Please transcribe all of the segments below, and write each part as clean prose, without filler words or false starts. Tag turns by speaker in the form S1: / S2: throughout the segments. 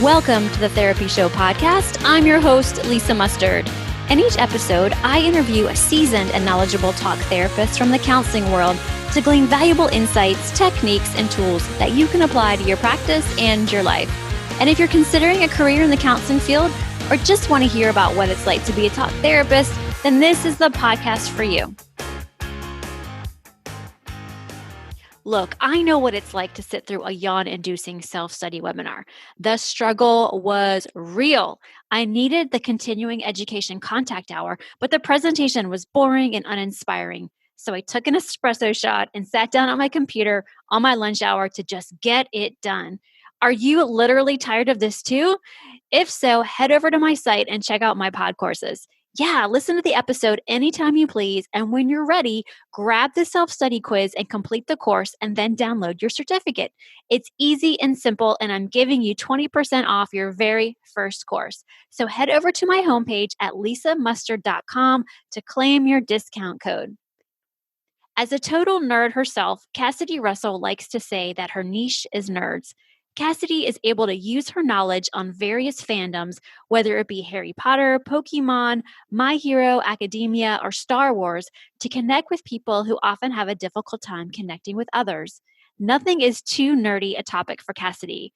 S1: Welcome to the Therapy Show podcast. I'm your host, Lisa Mustard. In each episode, I interview a seasoned and knowledgeable talk therapist from the counseling world to glean valuable insights, techniques, and tools that you can apply to your practice and your life. And if you're considering a career in the counseling field or just want to hear about what it's like to be a talk therapist, then this is the podcast for you. Look, I know what it's like to sit through a yawn-inducing self-study webinar. The struggle was real. I needed the continuing education contact hour, but the presentation was boring and uninspiring. So I took an espresso shot and sat down at my computer on my lunch hour to just get it done. Are you literally tired of this too? If so, head over to my site and check out my pod courses. Yeah, listen to the episode anytime you please. And when you're ready, grab the self-study quiz and complete the course and then download your certificate. It's easy and simple, and I'm giving you 20% off your very first course. So head over to my homepage at lisamustard.com to claim your discount code. As a total nerd herself, Cassidy Russell likes to say that her niche is nerds. Cassidy is able to use her knowledge on various fandoms, whether it be Harry Potter, Pokemon, My Hero, Academia, or Star Wars, to connect with people who often have a difficult time connecting with others. Nothing is too nerdy a topic for Cassidy.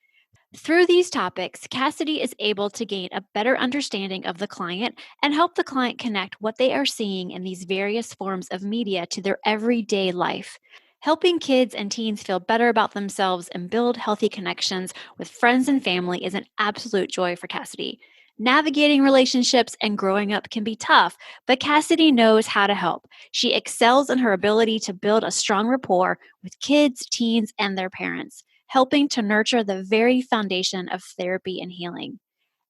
S1: Through these topics, Cassidy is able to gain a better understanding of the client and help the client connect what they are seeing in these various forms of media to their everyday life. Helping kids and teens feel better about themselves and build healthy connections with friends and family is an absolute joy for Cassidy. Navigating relationships and growing up can be tough, but Cassidy knows how to help. She excels in her ability to build a strong rapport with kids, teens, and their parents, helping to nurture the very foundation of therapy and healing.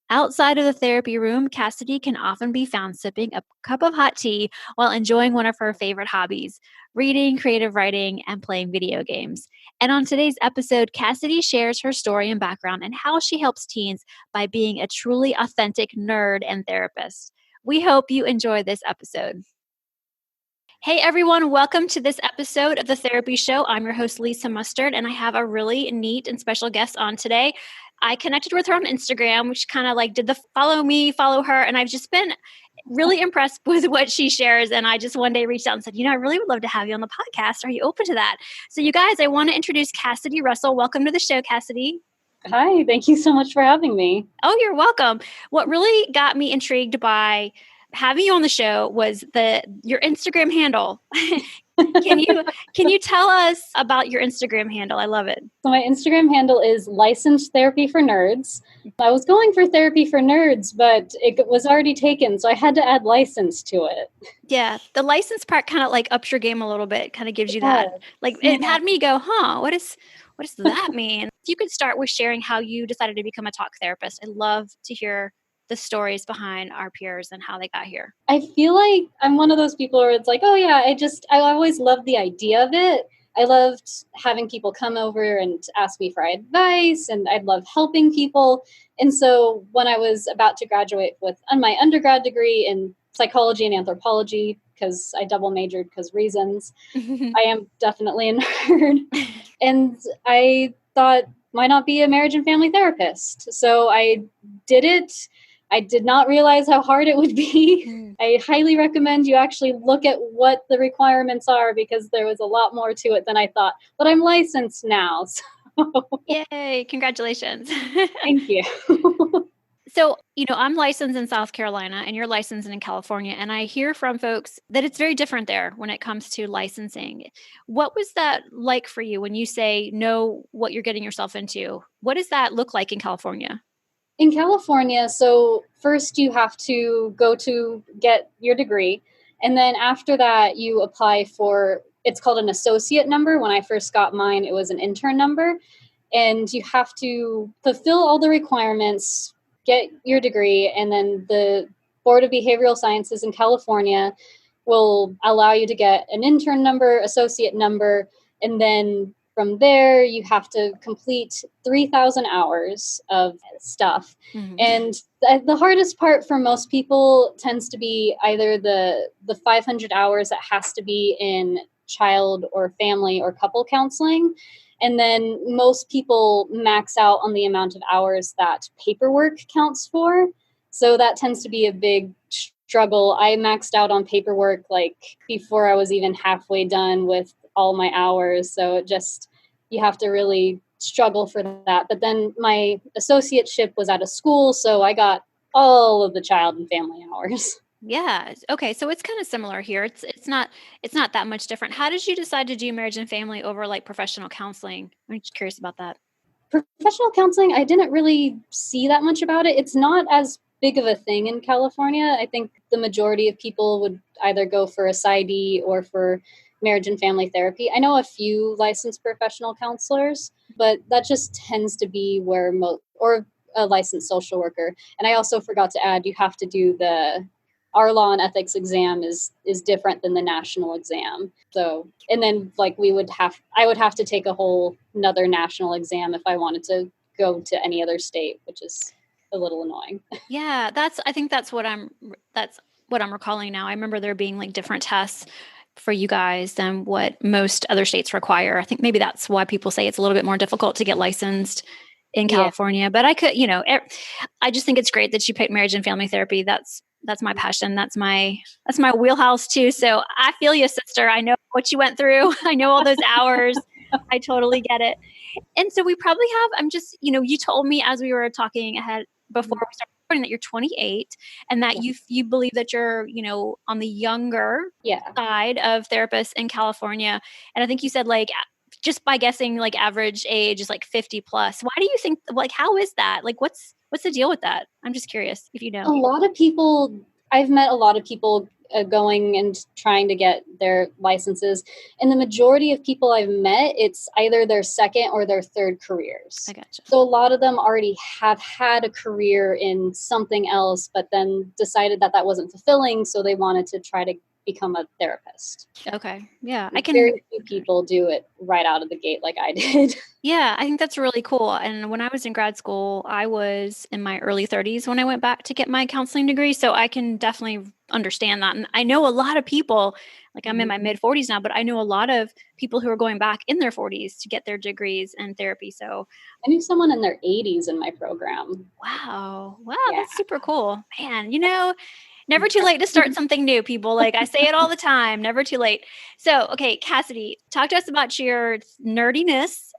S1: Outside of the therapy room, Cassidy can often be found sipping a cup of hot tea while enjoying one of her favorite hobbies, reading, creative writing, and playing video games. And on today's episode, Cassidy shares her story and background and how she helps teens by being a truly authentic nerd and therapist. We hope you enjoy this episode. Hey everyone, welcome to this episode of The Therapy Show. I'm your host, Lisa Mustard, and I have a really neat and special guest on today. I connected with her on Instagram, which kind of like did the follow me, follow her, and I've just been really impressed with what she shares. And I just one day reached out and said, I really would love to have you on the podcast. Are you open to that? So you guys, I want to introduce Cassidy Russell. Welcome to the show, Cassidy.
S2: Hi, thank you so much for having me.
S1: Oh, you're welcome. What really got me intrigued by having you on the show was your Instagram handle. Can you tell us about your Instagram handle? I love it.
S2: So my Instagram handle is Licensed Therapy for Nerds. I was going for Therapy for Nerds, but it was already taken, so I had to add license to it.
S1: Yeah, the license part kind of like ups your game a little bit, kind of gives you that. Like it had me go, what does that mean? If you could start with sharing how you decided to become a talk therapist. I love to hear the stories behind our peers and how they got here.
S2: I feel like I'm one of those people where it's like, oh yeah, I always loved the idea of it. I loved having people come over and ask me for advice, and I love helping people. And so when I was about to graduate with my undergrad degree in psychology and anthropology, because I double majored because reasons, I am definitely a nerd. And I thought, why not be a marriage and family therapist? So I did it. I did not realize how hard it would be. I highly recommend you actually look at what the requirements are, because there was a lot more to it than I thought. But I'm licensed now. So.
S1: Yay, congratulations.
S2: Thank you.
S1: So, I'm licensed in South Carolina and you're licensed in California. And I hear from folks that it's very different there when it comes to licensing. What was that like for you when you say know what you're getting yourself into? What does that look like in California?
S2: In California, so first you have to go to get your degree. And then after that, you apply for, it's called an associate number. When I first got mine, it was an intern number. And you have to fulfill all the requirements, get your degree, and then the Board of Behavioral Sciences in California will allow you to get an intern number, associate number, and then from there, you have to complete 3,000 hours of stuff. Mm-hmm. And the hardest part for most people tends to be either the 500 hours that has to be in child or family or couple counseling. And then most people max out on the amount of hours that paperwork counts for. So that tends to be a big struggle. I maxed out on paperwork like before I was even halfway done with all my hours. So it just, you have to really struggle for that. But then my associateship was at a school, so I got all of the child and family hours.
S1: Yeah. Okay. So it's kind of similar here. It's not that much different. How did you decide to do marriage and family over like professional counseling? I'm just curious about that.
S2: Professional counseling, I didn't really see that much about it. It's not as big of a thing in California. I think the majority of people would either go for a PsyD or for marriage and family therapy. I know a few licensed professional counselors, but that just tends to be where or a licensed social worker. And I also forgot to add, you have to do our law and ethics exam is different than the national exam. So, and then like I would have to take a whole another national exam if I wanted to go to any other state, which is a little annoying.
S1: Yeah, I think that's what I'm recalling now. I remember there being like different tests for you guys than what most other states require. I think maybe that's why people say it's a little bit more difficult to get licensed in
S2: Yeah.
S1: California. But I could, I just think it's great that you picked marriage and family therapy. That's my passion. That's my wheelhouse too. So I feel you, sister. I know what you went through. I know all those hours. I totally get it. And so we probably have, you told me as we were talking ahead before we started recording that you're 28 and that you believe that you're, on the younger
S2: Yeah.
S1: side of therapists in California. And I think you said like, just by guessing like average age is like 50 plus. Why do you think, like, how is that? Like, what's the deal with that? I'm just curious if you
S2: A
S1: know.
S2: lot of people, I've met a lot of people going and trying to get their licenses. And the majority of people I've met, it's either their second or their third careers.
S1: I gotcha.
S2: So a lot of them already have had a career in something else, but then decided that that wasn't fulfilling. So they wanted to try to become a therapist.
S1: Okay. Yeah.
S2: Very few people do it right out of the gate like I did.
S1: Yeah, I think that's really cool. And when I was in grad school, I was in my early 30s when I went back to get my counseling degree. So I can definitely understand that. And I know a lot of people, like I'm in my mid 40s now, but I know a lot of people who are going back in their 40s to get their degrees in therapy. So,
S2: I knew someone in their 80s in my program.
S1: wow. Wow,
S2: Yeah.
S1: that's super cool. Man, never too late to start something new, people. Like I say it all the time, never too late. So, okay, Cassidy, talk to us about your nerdiness.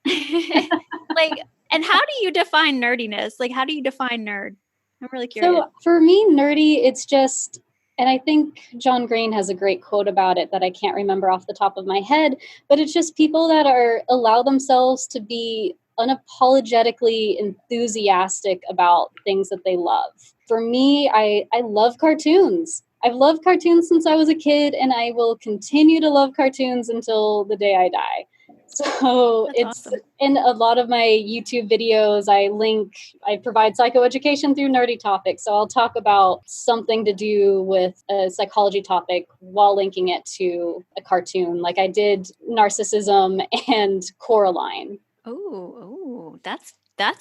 S1: Like, and how do you define nerdiness? Like, how do you define nerd? I'm really curious.
S2: So for me, nerdy, it's just, and I think John Green has a great quote about it that I can't remember off the top of my head, but it's just people that allow themselves to be unapologetically enthusiastic about things that they love. For me, I love cartoons. I've loved cartoons since I was a kid, and I will continue to love cartoons until the day I die. So
S1: That's
S2: it's
S1: awesome.
S2: in a lot of my YouTube videos, I provide psychoeducation through nerdy topics. So I'll talk about something to do with a psychology topic while linking it to a cartoon. Like I did narcissism and Coraline.
S1: Oh, that's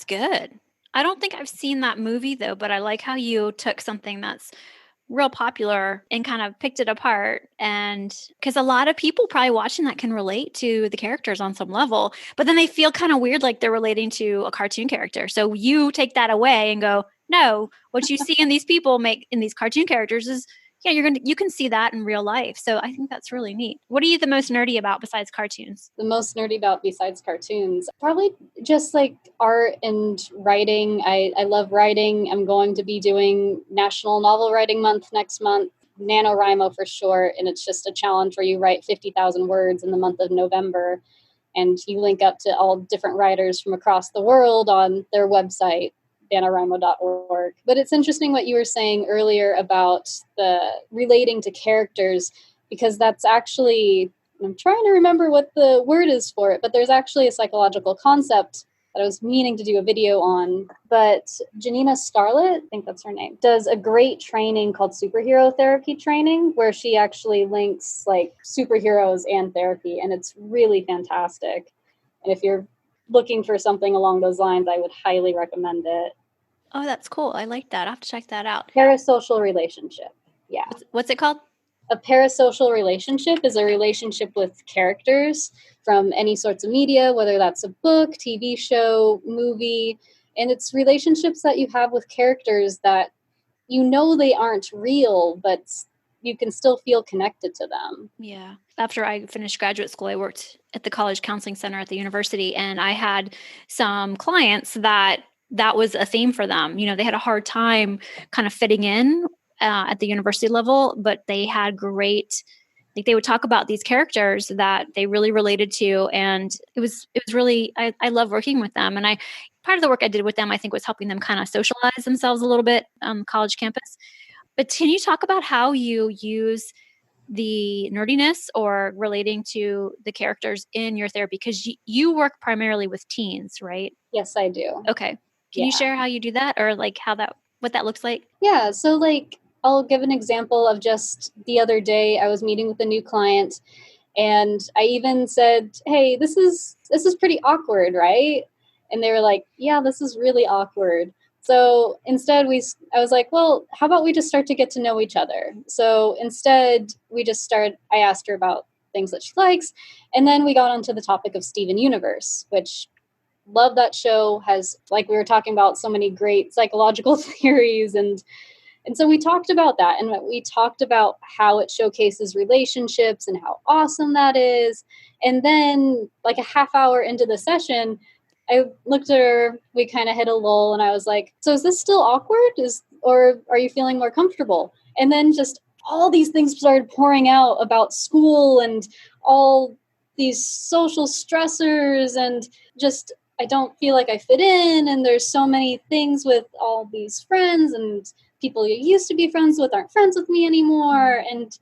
S1: good. I don't think I've seen that movie though, but I like how you took something that's real popular and kind of picked it apart. And because a lot of people probably watching that can relate to the characters on some level, but then they feel kind of weird like they're relating to a cartoon character. So you take that away and go, no, what you see in these people make in these cartoon characters is, yeah, you can see that in real life. So I think that's really neat. What are you the most nerdy about besides cartoons?
S2: The most nerdy about besides cartoons, probably just like art and writing. I love writing. I'm going to be doing National Novel Writing Month next month, NaNoWriMo for short, and it's just a challenge where you write 50,000 words in the month of November, and you link up to all different writers from across the world on their website, NaNoWriMo.org. But it's interesting what you were saying earlier about the relating to characters, because that's actually, I'm trying to remember what the word is for it, but there's actually a psychological concept that I was meaning to do a video on. But Janina Starlet, I think that's her name, does a great training called superhero therapy training, where she actually links like superheroes and therapy, and it's really fantastic. And if you're looking for something along those lines, I would highly recommend it.
S1: Oh, that's cool. I like that. I'll have to check that out.
S2: Parasocial relationship. Yeah.
S1: What's it called?
S2: a parasocial relationship is a relationship with characters from any sorts of media, whether that's a book, TV show, movie. And it's relationships that you have with characters that they aren't real, but you can still feel connected to them.
S1: Yeah. After I finished graduate school, I worked at the College Counseling Center at the university, and I had some clients that was a theme for them. They had a hard time kind of fitting in at the university level, but they had great, like they would talk about these characters that they really related to. And it was really, I love working with them. And part of the work I did with them, I think, was helping them kind of socialize themselves a little bit on the college campus. But can you talk about how you use the nerdiness or relating to the characters in your therapy? Because you work primarily with teens, right?
S2: Yes, I do.
S1: Okay. Can you share how you do that, or like what that looks like?
S2: Yeah. So like, I'll give an example of just the other day. I was meeting with a new client, and I even said, "Hey, this is pretty awkward, right?" And they were like, "Yeah, this is really awkward." So instead, I was like, "Well, how about we just start to get to know each other?" So instead, I asked her about things that she likes, and then we got onto the topic of Steven Universe, which love that show. Has, like we were talking about, so many great psychological theories, and so we talked about that, and we talked about how it showcases relationships and how awesome that is. And then, like a half hour into the session, I looked at her, we kind of hit a lull, and I was like, "So is this still awkward? Or are you feeling more comfortable?" And then just all these things started pouring out about school and all these social stressors, and just, I don't feel like I fit in, and there's so many things with all these friends, and people you used to be friends with aren't friends with me anymore. And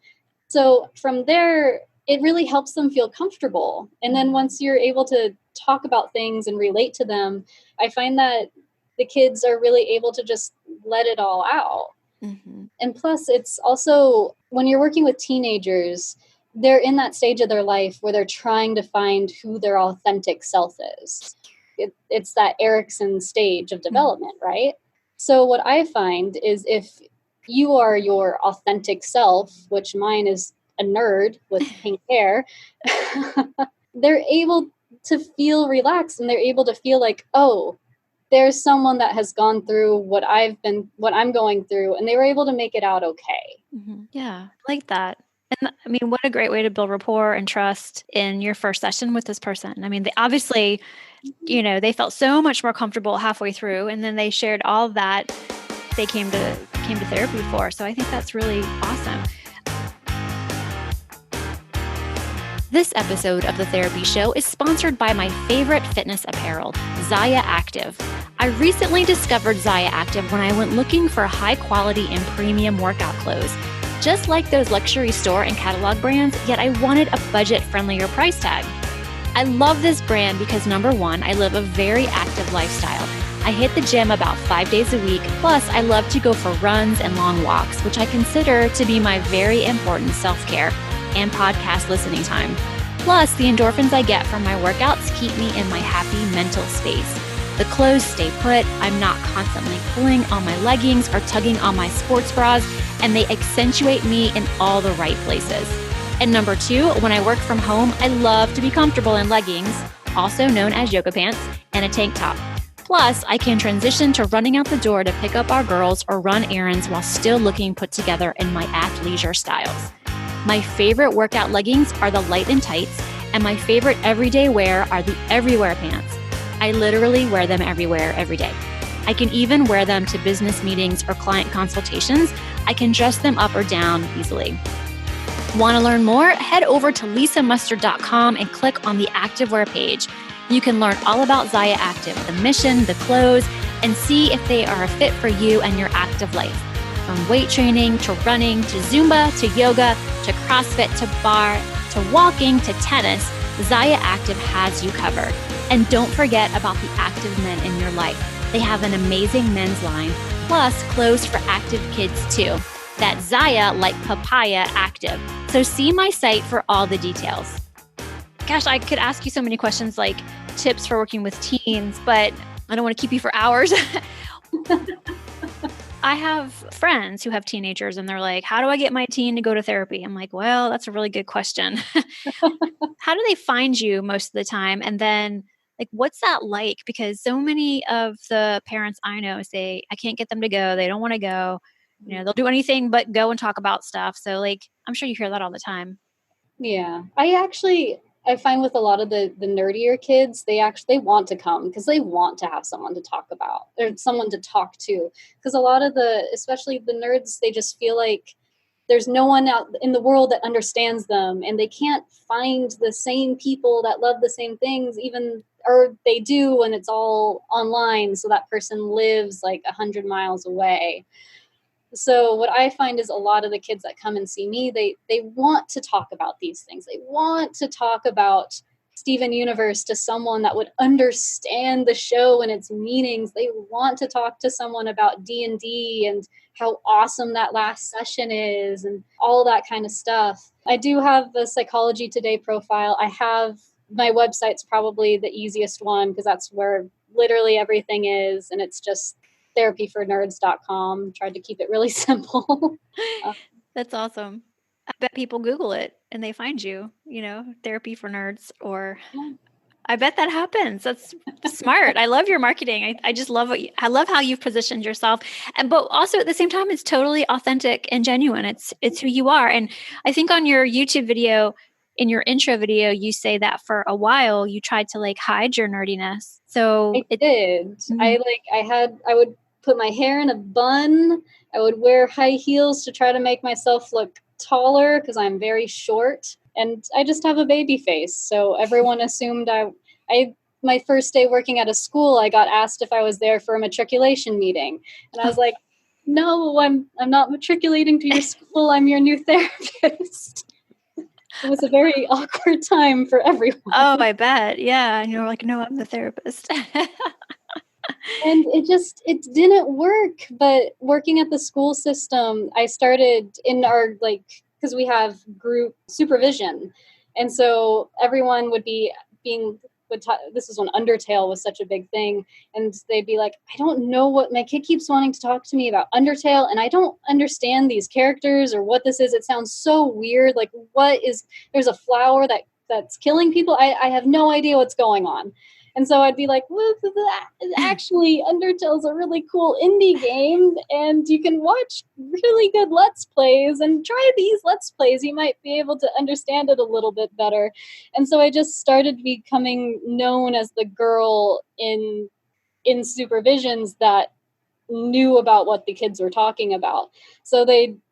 S2: so from there, it really helps them feel comfortable. And then once you're able to talk about things and relate to them, I find that the kids are really able to just let it all out. Mm-hmm. And plus, it's also, when you're working with teenagers, they're in that stage of their life where they're trying to find who their authentic self is. It's that Erickson stage of development, right? So what I find is, if you are your authentic self, which mine is a nerd with pink hair, they're able to feel relaxed, and they're able to feel like, oh, there's someone that has gone through what I'm going through, and they were able to make it out okay.
S1: Mm-hmm. Yeah, I like that. And I mean, what a great way to build rapport and trust in your first session with this person. I mean, they obviously, they felt so much more comfortable halfway through, and then they shared all of that they came to therapy for. So I think that's really awesome. This episode of The Therapy Show is sponsored by my favorite fitness apparel, Zaya Active. I recently discovered Zaya Active when I went looking for high quality and premium workout clothes. Just like those luxury store and catalog brands, yet I wanted a budget-friendlier price tag. I love this brand because, number one, I live a very active lifestyle. I hit the gym about 5 days a week, plus I love to go for runs and long walks, which I consider to be my very important self-care and podcast listening time. Plus, the endorphins I get from my workouts keep me in my happy mental space. The clothes stay put, I'm not constantly pulling on my leggings or tugging on my sports bras, and they accentuate me in all the right places. And number two, when I work from home, I love to be comfortable in leggings, also known as yoga pants, and a tank top. Plus, I can transition to running out the door to pick up our girls or run errands while still looking put together in my athleisure styles. My favorite workout leggings are the light and tights, and my favorite everyday wear are the everywhere pants. I literally wear them everywhere, every day. I can even wear them to business meetings or client consultations. I can dress them up or down easily. Want to learn more? Head over to lisamustard.com and click on the Activewear page. You can learn all about Zaya Active, the mission, the clothes, and see if they are a fit for you and your active life. From weight training to running to Zumba to yoga to CrossFit to bar to walking to tennis, Zaya Active has you covered. And don't forget about the active men in your life. They have an amazing men's line, plus clothes for active kids too. That's Zaya, like papaya, active. So see my site for all the details. Gosh, I could ask you so many questions, like tips for working with teens, but I don't want to keep you for hours. I have friends who have teenagers and they're like, how do I get my teen to go to therapy? I'm like, well, that's a really good question. How do they find you most of the time? And then, like, what's that like? Because so many of the parents I know say, I can't get them to go. They don't want to go. You know, they'll do anything but go and talk about stuff. So, like, I'm sure you hear that all the time.
S2: Yeah. I find with a lot of the nerdier kids, they want to come because they want to have someone to talk about or someone to talk to. Because a lot of especially the nerds, they just feel like there's no one out in the world that understands them, and they can't find the same people that love the same things, even, or they do, and it's all online. So that person lives like 100 miles away. So what I find is a lot of the kids that come and see me, they want to talk about these things. They want to talk about Steven Universe to someone that would understand the show and its meanings. They want to talk to someone about D&D and how awesome that last session is and all that kind of stuff. I do have the Psychology Today profile. I have my website's probably the easiest one because that's where literally everything is, and it's just therapyfornerds.com. Tried to keep it really simple.
S1: That's awesome. I bet people Google it and they find you, therapy for nerds, or
S2: Yeah.
S1: I bet that happens. That's smart. I love your marketing. I just love I love how you've positioned yourself. But also at the same time, it's totally authentic and genuine. It's who you are. And I think on your YouTube video, in your intro video, you say that for a while you tried to like hide your nerdiness. So
S2: I did.
S1: Mhm.
S2: I would put my hair in a bun. I would wear high heels to try to make myself look taller because I'm very short. And I just have a baby face. So everyone assumed I my first day working at a school, I got asked if I was there for a matriculation meeting. And I was like, no, I'm not matriculating to your school. I'm your new therapist. It was a very awkward time for everyone.
S1: Oh, I bet. Yeah. And you're like, no, I'm the therapist.
S2: And it didn't work. But working at the school system, I started in our, like, because we have group supervision, and so everyone would be being this is when Undertale was such a big thing, and they'd be like, I don't know what my kid keeps wanting to talk to me about Undertale, and I don't understand these characters or what this is. It sounds so weird. Like, there's a flower that's killing people. I have no idea what's going on. And so I'd be like, well, actually, Undertale's a really cool indie game, and you can watch really good Let's Plays and try these Let's Plays. You might be able to understand it a little bit better. And so I just started becoming known as the girl in supervisions that knew about what the kids were talking about. So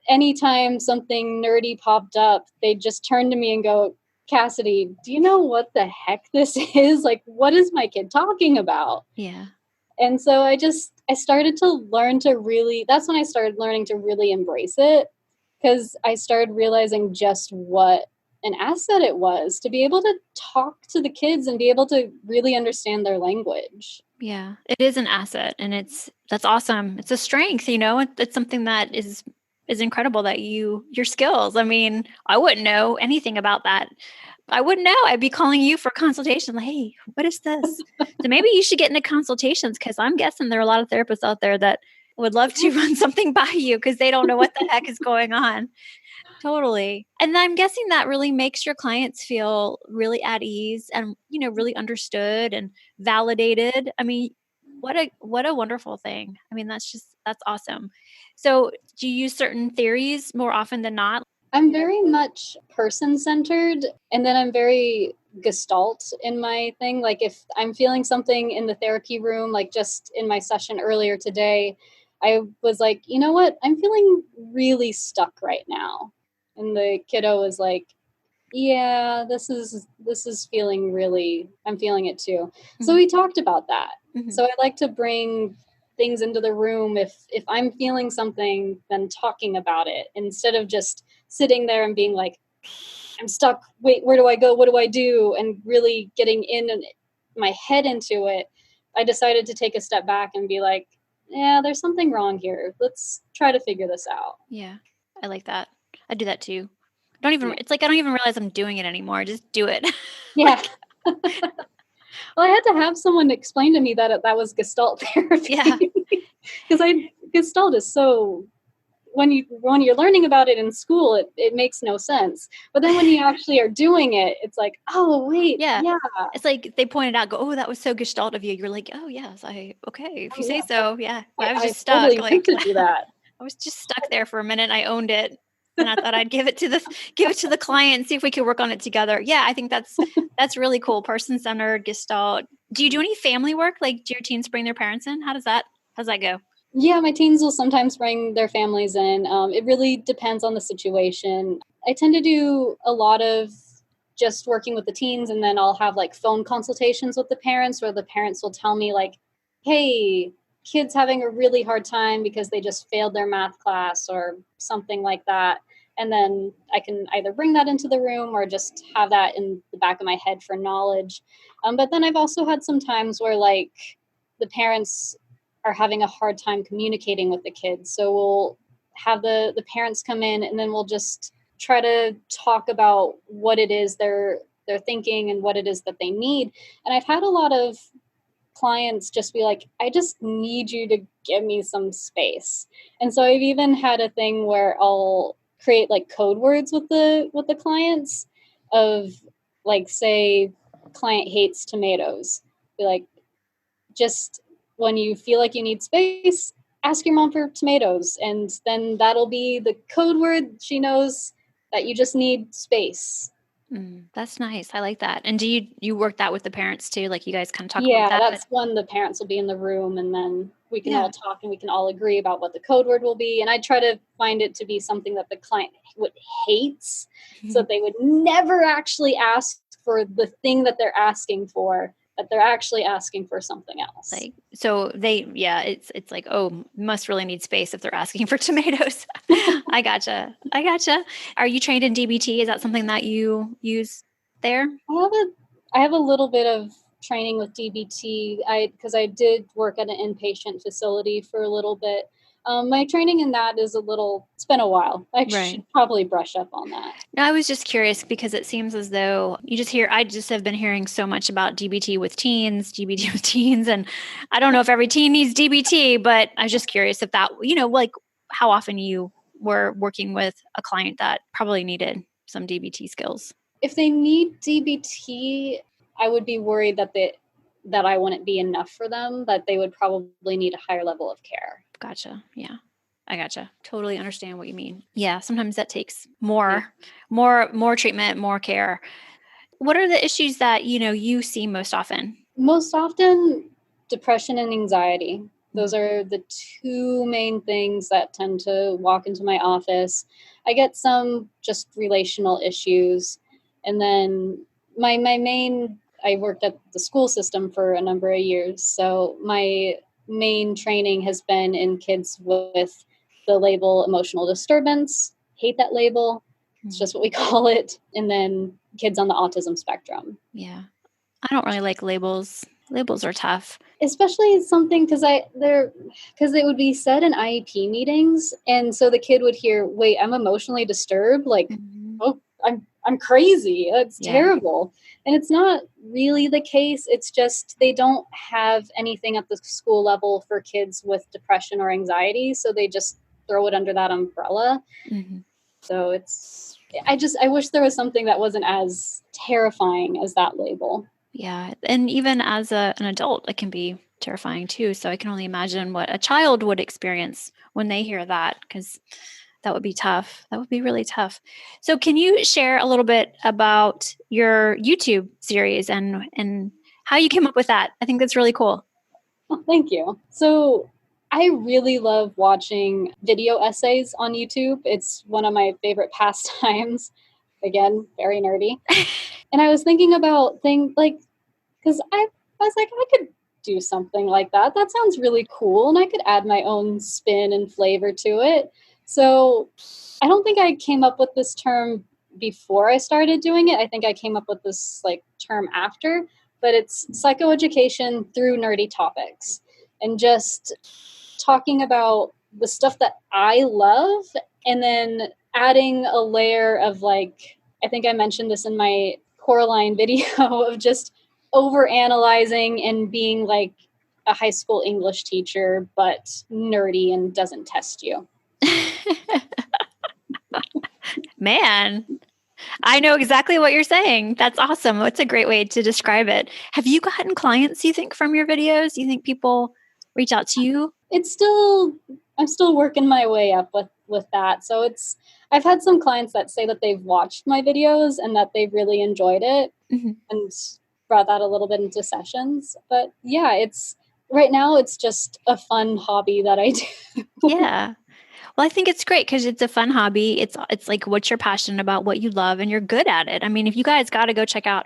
S2: anytime something nerdy popped up, they'd just turn to me and go, Cassidy, do you know what the heck this is? Like, what is my kid talking about?
S1: Yeah.
S2: And so I started to learn to really, that's when I started learning to really embrace it, because I started realizing just what an asset it was to be able to talk to the kids and be able to really understand their language.
S1: Yeah, it is an asset, and that's awesome. It's a strength, it's something that is incredible that your skills. I mean, I wouldn't know anything about that. I wouldn't know. I'd be calling you for consultation. Like, hey, what is this? So maybe you should get into consultations, because I'm guessing there are a lot of therapists out there that would love to run something by you because they don't know what the heck is going on. Totally. And I'm guessing that really makes your clients feel really at ease and, really understood and validated. I mean, what a wonderful thing. I mean, that's awesome. So, do you use certain theories more often than not?
S2: I'm very much person centered, and then I'm very gestalt in my thing. Like, if I'm feeling something in the therapy room, like just in my session earlier today, I was like, you know what? I'm feeling really stuck right now. And the kiddo was like, yeah, this is feeling really, I'm feeling it too. So
S1: Mhm.
S2: we talked about that.
S1: Mhm.
S2: So I like to bring things into the room. If I'm feeling something, then talking about it instead of just sitting there and being like, I'm stuck, wait, where do I go, what do I do, and really getting in my head into it. I decided to take a step back and be like, yeah, there's something wrong here, let's try to figure this out.
S1: Yeah. I like that. I do that too. Don't even
S2: Yeah,
S1: it's like I don't even realize I'm doing it anymore. I just do it.
S2: yeah.
S1: Like,
S2: Well, I had to have someone explain to me that that was Gestalt
S1: yeah.
S2: therapy because I Gestalt is so, when you're learning about it in school, it makes no sense. But then when you actually are doing it, it's like, oh wait,
S1: Yeah.
S2: yeah,
S1: It's like they pointed out, go, oh, that was so gestalt of you. You're like, oh yes, okay, if
S2: oh
S1: you say
S2: yeah,
S1: so. Yeah. I was
S2: I
S1: just stuck.
S2: totally meant
S1: Like
S2: to do that.
S1: I was just stuck there for a minute. I owned it. And I thought I'd give it to the client and see if we could work on it together. Yeah, I think that's really cool. Person centered gestalt. Do you do any family work? Like, do your teens bring their parents in? How's that go?
S2: Yeah, my teens will sometimes bring their families in. It really depends on the situation. I tend to do a lot of just working with the teens, and then I'll have like phone consultations with the parents where the parents will tell me, like, hey, kid's having a really hard time because they just failed their math class or something like that. And then I can either bring that into the room or just have that in the back of my head for knowledge. But then I've also had some times where, like, the parents are having a hard time communicating with the kids. So we'll have the parents come in, and then we'll just try to talk about what it is they're thinking and what it is that they need. And I've had a lot of clients just be like, I just need you to give me some space. And so I've even had a thing where I'll create like code words with the clients of, like, say client hates tomatoes. Be like, just when you feel like you need space, ask your mom for tomatoes. And then that'll be the code word. She knows that you just need space.
S1: That's nice. I like that. And do you work that with the parents too? Like you guys kind of talk about
S2: Yeah,
S1: that?
S2: that's when the parents will be in the room, and then we can
S1: Yeah.
S2: all talk and we can all agree about what the code word will be. And I try to find it to be something that the client would hates, so that they would never actually ask for the thing that they're asking for, that they're actually asking for something else.
S1: Like, so yeah, it's like, oh, must really need space if they're asking for tomatoes. I gotcha. Are you trained in DBT? Is that something that you use there?
S2: I have a little bit of training with DBT. Because I did work at an inpatient facility for a little bit. My training in that is it's been a while. I
S1: Right.
S2: should probably brush up on that.
S1: No, I was just curious because it seems as though I just have been hearing so much about DBT with teens, DBT with teens. And I don't know if every teen needs DBT, but I was just curious if that, like how often you were working with a client that probably needed some DBT skills.
S2: If they need DBT, I would be worried that I wouldn't be enough for them, that they would probably need a higher level of care.
S1: Gotcha. Yeah. I gotcha. Totally understand what you mean. Yeah. Sometimes that takes
S2: Yeah.
S1: more treatment, more care. What are the issues that, you see most often?
S2: Most often, depression and anxiety. Those
S1: Mhm.
S2: are the two main things that tend to walk into my office. I get some just relational issues. And then my main, I worked at the school system for a number of years. So my main training has been in kids with the label emotional disturbance. Hate that label. It's
S1: Mhm.
S2: just what we call it. And then kids on the autism spectrum.
S1: Yeah. I don't really like labels. Labels are tough.
S2: Especially something because it would be said in IEP meetings, and so the kid would hear, "Wait, I'm emotionally disturbed." Like,
S1: Mhm.
S2: oh, I'm crazy. That's
S1: Yeah.
S2: terrible. And it's not really the case. It's just they don't have anything at the school level for kids with depression or anxiety, so they just throw it under that umbrella.
S1: Mhm.
S2: So I wish there was something that wasn't as terrifying as that label.
S1: Yeah. And even as an adult, it can be terrifying too. So I can only imagine what a child would experience when they hear that, because that would be tough. That would be really tough. So can you share a little bit about your YouTube series and how you came up with that? I think that's really cool.
S2: Oh, thank you. So I really love watching video essays on YouTube. It's one of my favorite pastimes. Again, very nerdy. And I was thinking about things like, because I was like, I could do something like that. That sounds really cool. And I could add my own spin and flavor to it. So I don't think I came up with this term before I started doing it. I think I came up with this like term after, but it's psychoeducation through nerdy topics and just talking about the stuff that I love, and then adding a layer of, like, I think I mentioned this in my Coraline video of just over analyzing and being like a high school English teacher, but nerdy and doesn't test you.
S1: Man, I know exactly what you're saying. That's awesome. What's a great way to describe it? Have you gotten clients, you think, from your videos? You think people reach out to you?
S2: I'm still working my way up with that. So I've had some clients that say that they've watched my videos and that they've really enjoyed it and brought that a little bit into sessions. But yeah, right now it's just a fun hobby that I do.
S1: Yeah. Well, I think it's great because it's a fun hobby. It's like what you're passionate about, what you love, and you're good at it. I mean, if you guys got to go check out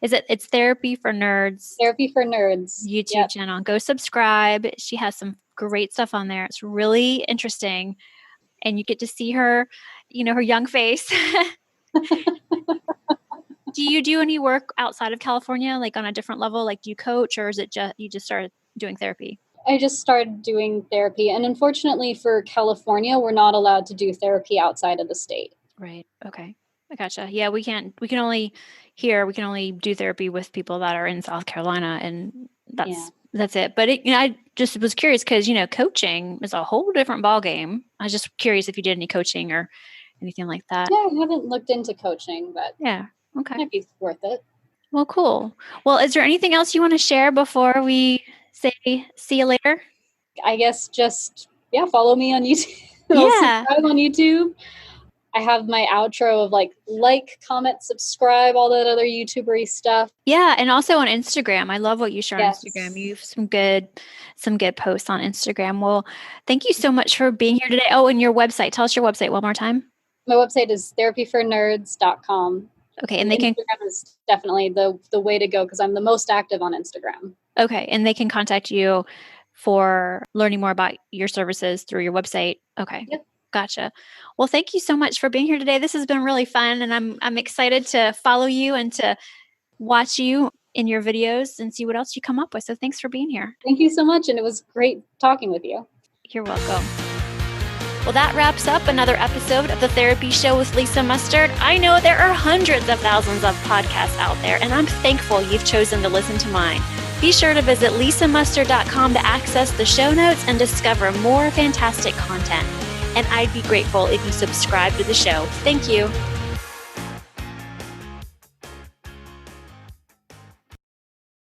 S1: it's Therapy for Nerds.
S2: Therapy for Nerds
S1: YouTube channel. Go subscribe. She has some great stuff on there. It's really interesting. And you get to see her, her young face. Do you do any work outside of California, like on a different level? Like, do you coach, or is it just you just started doing therapy?
S2: I just started doing therapy. And unfortunately for California, we're not allowed to do therapy outside of the state.
S1: Right. Okay. I gotcha. Yeah, we can only do therapy with people that are in South Carolina, and that's it. But I just was curious because, coaching is a whole different ballgame. I was just curious if you did any coaching or anything like that.
S2: Yeah, I haven't looked into coaching, but
S1: yeah. Okay.
S2: Might be worth it.
S1: Well, cool. Well, is there anything else you want to share before we say see you later?
S2: I guess just, follow me on YouTube.
S1: Yeah.
S2: Subscribe on YouTube. I have my outro of like, comment, subscribe, all that other YouTuber-y stuff.
S1: Yeah. And also on Instagram. I love what you share on Instagram. You have some good posts on Instagram. Well, thank you so much for being here today. Oh, and your website. Tell us your website one more time.
S2: My website is therapyfornerds.com.
S1: Okay. And
S2: Instagram is definitely the way to go because I'm the most active on Instagram.
S1: Okay. And they can contact you for learning more about your services through your website. Okay.
S2: Yep.
S1: Gotcha. Well, thank you so much for being here today. This has been really fun, and I'm excited to follow you and to watch you in your videos and see what else you come up with. So thanks for being here.
S2: Thank you so much. And it was great talking with you.
S1: You're welcome. Well, that wraps up another episode of The Therapy Show with Lisa Mustard. I know there are hundreds of thousands of podcasts out there, and I'm thankful you've chosen to listen to mine. Be sure to visit lisamustard.com to access the show notes and discover more fantastic content. And I'd be grateful if you subscribe to the show. Thank you.